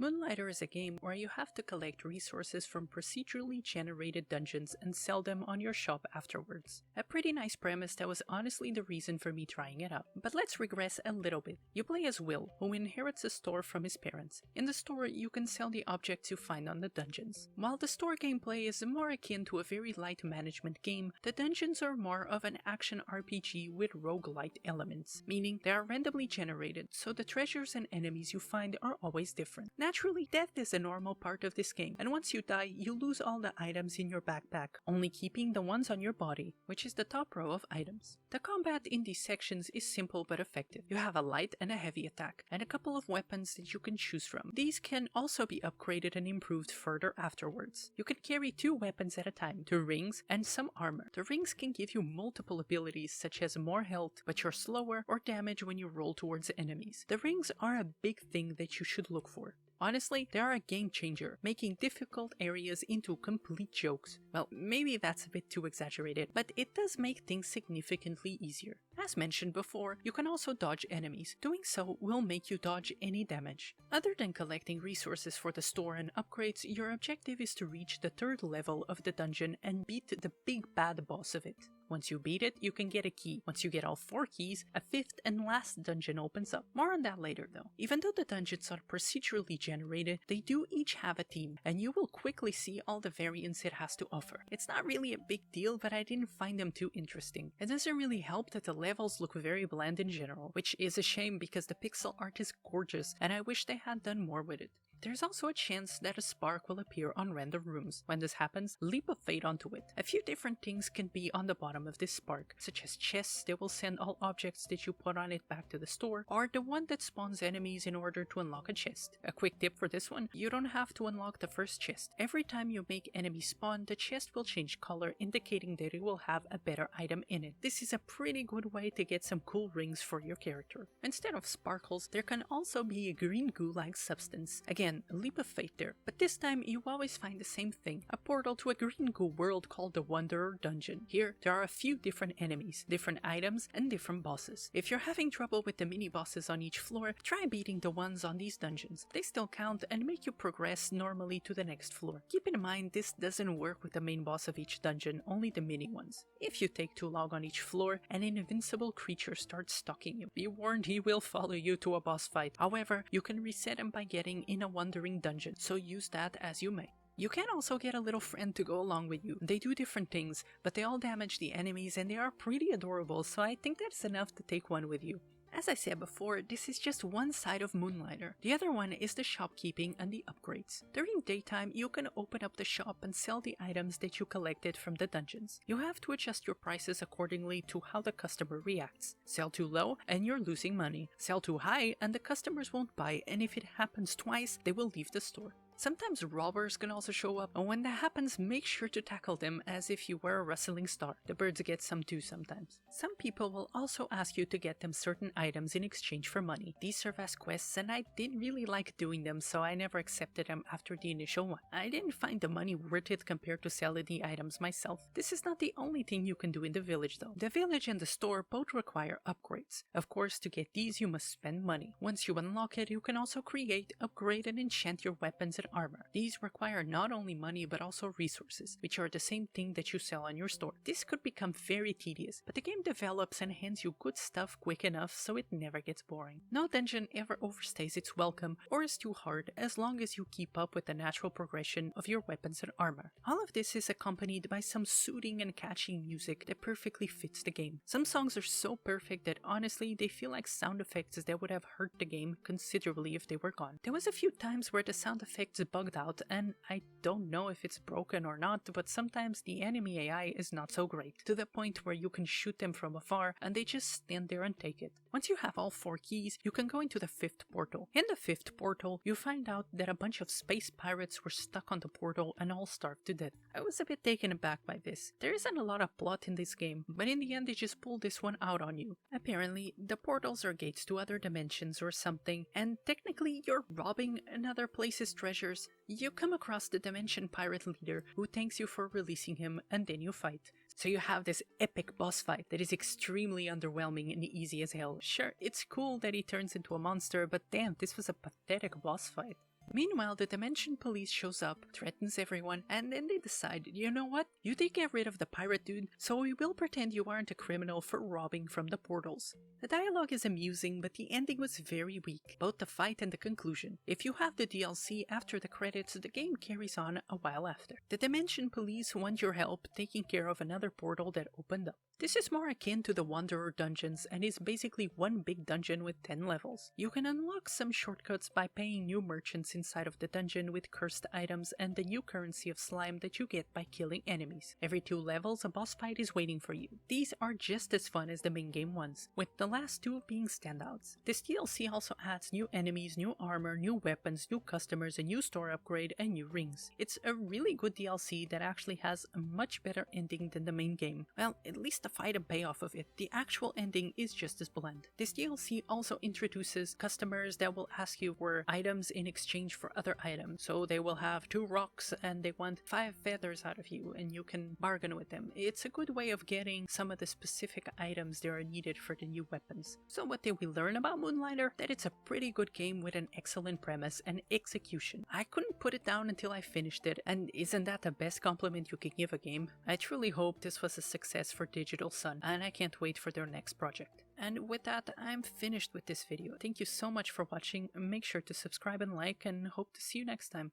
Moonlighter is a game where you have to collect resources from procedurally generated dungeons and sell them on your shop afterwards. A pretty nice premise that was honestly the reason for me trying it out. But let's regress a little bit. You play as Will, who inherits a store from his parents. In the store, you can sell the objects you find on the dungeons. While the store gameplay is more akin to a very light management game, the dungeons are more of an action RPG with rogue-lite elements, meaning they are randomly generated, so the treasures and enemies you find are always different. Naturally, death is a normal part of this game, and once you die, you lose all the items in your backpack, only keeping the ones on your body, which is the top row of items. The combat in these sections is simple but effective. You have a light and a heavy attack, and a couple of weapons that you can choose from. These can also be upgraded and improved further afterwards. You can carry 2 weapons at a time, 2 rings, and some armor. The rings can give you multiple abilities such as more health, but you're slower, or damage when you roll towards enemies. The rings are a big thing that you should look for. Honestly, they are a game changer, making difficult areas into complete jokes. Well, maybe that's a bit too exaggerated, but it does make things significantly easier. As mentioned before, you can also dodge enemies. Doing so will make you dodge any damage. Other than collecting resources for the store and upgrades, your objective is to reach the 3rd level of the dungeon and beat the big bad boss of it. Once you beat it, you can get a key. Once you get all 4 keys, a 5th and last dungeon opens up. More on that later though. Even though the dungeons are procedurally generated, they do each have a theme, and you will quickly see all the variants it has to offer. It's not really a big deal, but I didn't find them too interesting. It doesn't really help that the levels look very bland in general, which is a shame because the pixel art is gorgeous and I wish they had done more with it. There's also a chance that a spark will appear on random rooms. When this happens, leap of faith onto it. A few different things can be on the bottom of this spark, such as chests that will send all objects that you put on it back to the store, or the one that spawns enemies in order to unlock a chest. A quick tip for this one, you don't have to unlock the first chest. Every time you make enemies spawn, the chest will change color, indicating that it will have a better item in it. This is a pretty good way to get some cool rings for your character. Instead of sparkles, there can also be a green goo-like substance. Again, a leap of faith there, but this time you always find the same thing, a portal to a green goo world called the Wanderer Dungeon. Here, there are a few different enemies, different items, and different bosses. If you're having trouble with the mini bosses on each floor, try beating the ones on these dungeons. They still count and make you progress normally to the next floor. Keep in mind this doesn't work with the main boss of each dungeon, only the mini ones. If you take too long on each floor, an invincible creature starts stalking you. Be warned, he will follow you to a boss fight. However, you can reset him by getting in a wandering dungeon, so use that as you may. You can also get a little friend to go along with you. They do different things, but they all damage the enemies and they are pretty adorable, so I think that's enough to take one with you. As I said before, this is just one side of Moonlighter. The other one is the shopkeeping and the upgrades. During daytime, you can open up the shop and sell the items that you collected from the dungeons. You have to adjust your prices accordingly to how the customer reacts. Sell too low and you're losing money. Sell too high and the customers won't buy, and if it happens twice, they will leave the store. Sometimes robbers can also show up, and when that happens, make sure to tackle them as if you were a wrestling star. The birds get some too sometimes. Some people will also ask you to get them certain items in exchange for money. These serve as quests, and I didn't really like doing them, so I never accepted them after the initial one. I didn't find the money worth it compared to selling the items myself. This is not the only thing you can do in the village though. The village and the store both require upgrades. Of course, to get these you must spend money. Once you unlock it, you can also create, upgrade, and enchant your weapons and armor. These require not only money but also resources, which are the same thing that you sell on your store. This could become very tedious, but the game develops and hands you good stuff quick enough so it never gets boring. No dungeon ever overstays its welcome or is too hard as long as you keep up with the natural progression of your weapons and armor. All of this is accompanied by some soothing and catchy music that perfectly fits the game. Some songs are so perfect that honestly they feel like sound effects that would have hurt the game considerably if they were gone. There was a few times where the sound effects bugged out, and I don't know if it's broken or not, but sometimes the enemy AI is not so great, to the point where you can shoot them from afar and they just stand there and take it. Once you have all 4 keys, you can go into the 5th portal. In the 5th portal, you find out that a bunch of space pirates were stuck on the portal and all starved to death. I was a bit taken aback by this. There isn't a lot of plot in this game, but in the end they just pulled this one out on you. Apparently, the portals are gates to other dimensions or something, and technically you're robbing another place's treasures. You come across the Dimension Pirate leader who thanks you for releasing him, and then you fight. So you have this epic boss fight that is extremely underwhelming and easy as hell. Sure, it's cool that he turns into a monster, but damn, this was a pathetic boss fight. Meanwhile, the Dimension Police shows up, threatens everyone, and then they decide, you know what? You did get rid of the pirate dude, so we will pretend you aren't a criminal for robbing from the portals. The dialogue is amusing, but the ending was very weak, both the fight and the conclusion. If you have the DLC after the credits, the game carries on a while after. The Dimension Police want your help taking care of another portal that opened up. This is more akin to the Wanderer dungeons and is basically one big dungeon with 10 levels. You can unlock some shortcuts by paying new merchants inside of the dungeon with cursed items and the new currency of slime that you get by killing enemies. Every 2 levels a boss fight is waiting for you. These are just as fun as the main game ones, with the last 2 being standouts. This DLC also adds new enemies, new armor, new weapons, new customers, a new store upgrade, and new rings. It's a really good DLC that actually has a much better ending than the main game. Well, at least the fight and payoff of it. The actual ending is just as bland. This DLC also introduces customers that will ask you for items in exchange for other items. So they will have 2 rocks and they want 5 feathers out of you and you can bargain with them. It's a good way of getting some of the specific items that are needed for the new weapons. So what did we learn about Moonlighter? That it's a pretty good game with an excellent premise and execution. I couldn't put it down until I finished it, and isn't that the best compliment you can give a game? I truly hope this was a success for Digital Sun, and I can't wait for their next project. And with that, I'm finished with this video. Thank you so much for watching. Make sure to subscribe and like, and hope to see you next time.